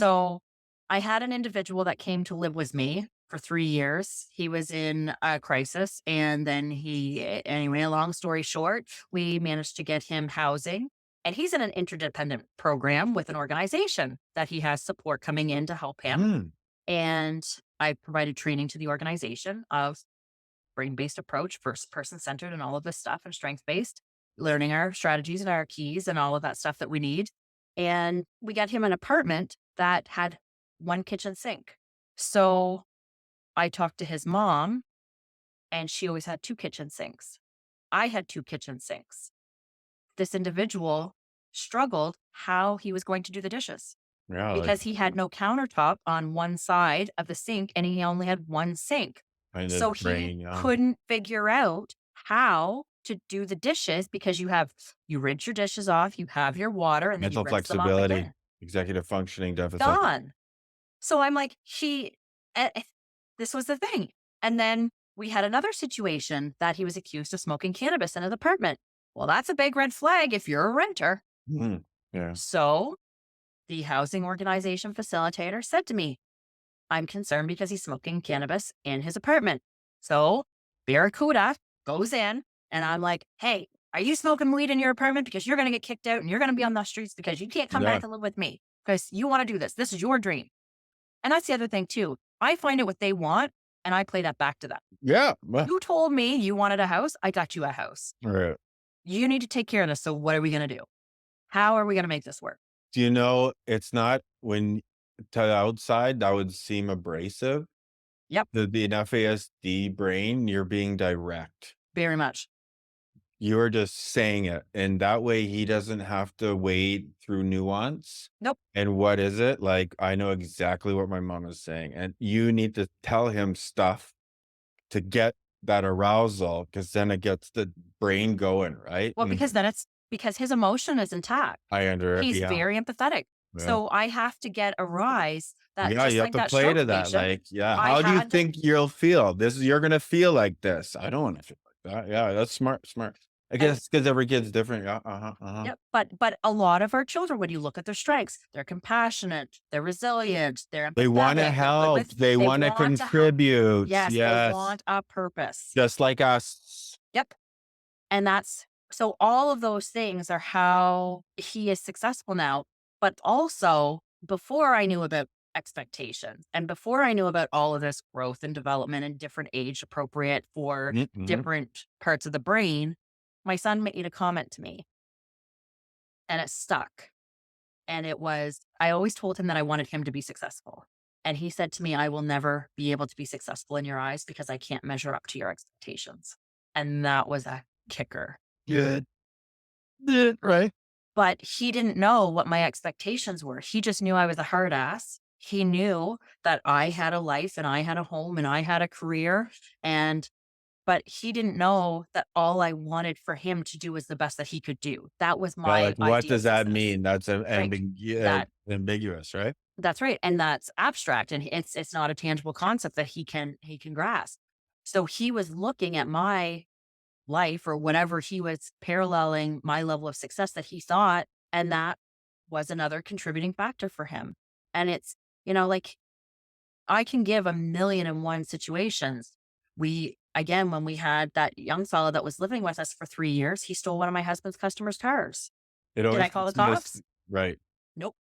So I had an individual that came to live with me for 3 years. He was in a crisis. And then anyway, a long story short, we managed to get him housing. And he's in an interdependent program with an organization that he has support coming in to help him. Mm, And I provided training to the organization of brain based approach, first person centered, and all of this stuff, and strength based, learning our strategies and our keys and all of that stuff that we need. And we got him an apartment that had one kitchen sink. So I talked to his mom, and she always had two kitchen sinks. I had two kitchen sinks. This individual struggled how he was going to do the dishes yeah, like because he had no countertop on one side of the sink and he only had one sink. kind of So he brain, yeah. couldn't figure out how to do the dishes because you rinse your dishes off, you have your water, and then you Mental rinse them off flexibility, again. executive functioning deficit. Gone. So I'm like, this was the thing. And then we had another situation that he was accused of smoking cannabis in an apartment. Well, that's a big red flag if you're a renter. Mm, yeah. So the housing organization facilitator said to me, I'm concerned because he's smoking cannabis in his apartment. So Barracuda goes in and I'm like, hey, are you smoking weed in your apartment? Because you're going to get kicked out and you're going to be on the streets because you can't come Yeah. back and live with me because you want to do this. This is your dream. And that's the other thing too. I find out what they want and I play that back to them. Yeah. Well, You told me you wanted a house. I got you a house. right. You need to take care of this. So what are we going to do? How are we going to make this work? Do you know it's not when to the outside that would seem abrasive. Yep. The an FASD brain, you're being direct. Very much. You're just saying it, and that way he doesn't have to wade through nuance. Nope. And what is it? Like, I know exactly what my mom is saying, and you need to tell him stuff to get that arousal, because then it gets the brain going, right? Well, And because then it's because his emotion is intact. He's yeah, very empathetic. yeah. So I have to get a rise that Yeah, just you have like to that play stroke to that, patient, like, yeah, I how do you had to think you'll feel? You're gonna feel like this. I don't wanna feel like that. Yeah, that's smart, smart. I and guess because every kid's different. Yeah, uh-huh. yep, but a lot of our children, when you look at their strengths, they're compassionate, they're resilient, they're They wanna empathetic, they're good help, with they they wanna want to help. contribute. Yes, they Yes, want a purpose. just like us. Yep. And that's so all of those things are how he is successful now. But also, before I knew about expectations and before I knew about all of this growth and development and different age appropriate for Mhm. different parts of the brain, my son made a comment to me and it stuck. And it was, I always told him that I wanted him to be successful. And he said to me, I will never be able to be successful in your eyes because I can't measure up to your expectations. And that was a kicker. Good. Yeah, right. But he didn't know what my expectations were. He just knew I was a hard ass. He knew that I had a life and I had a home and I had a career and but he didn't know that all I wanted for him to do was the best that he could do. That was Yeah, my like, what idea of does that success. mean? That's Right. That ambiguous, right? that's right. And that's abstract and it's not a tangible concept that he can grasp. So he was looking at my life or whatever he was paralleling my level of success that he thought. And that was another contributing factor for him. And it's, like I can give a million and one situations. Again, when we had that young fellow that was living with us for 3 years, he stole one of my husband's customers' cars. It Did I always call the gets this cops? right. Nope.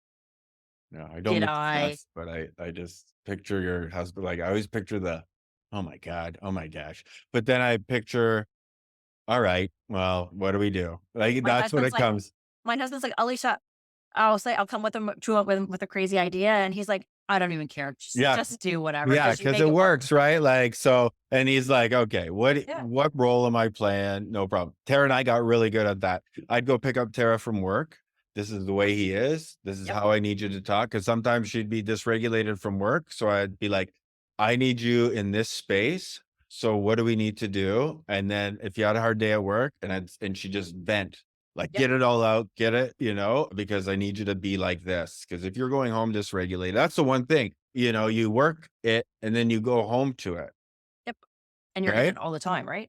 No, I don't Did mean to I? cuss, but I just picture your husband, like, I always picture the, "Oh my god, oh my gosh," but then I picture, "Alright, well, what do we do?" Like, My that's what husband's it like, comes. Alicia, I'll come with him with a crazy idea. And he's like, I don't even care. Just, Yeah, just do whatever yeah, because you because make it it work. works, right? Like, so and he's like, "Okay, Yeah. what role am I playing? No problem." Tara and I got really good at that. I'd go pick up Tara from work. This is the way he is. This is Yep. how I need you to talk. Because sometimes she'd be dysregulated from work, so I'd be like, "I need you in this space, so what do we need to do?" And then if you had a hard day at work and she just vent, like, Yep. "Get it all out, get it," "because I need you to be like this. Because if you're going home dysregulated, that's the one thing, you work it and then you go home to it, Yep. And you're in right? it all the time, right?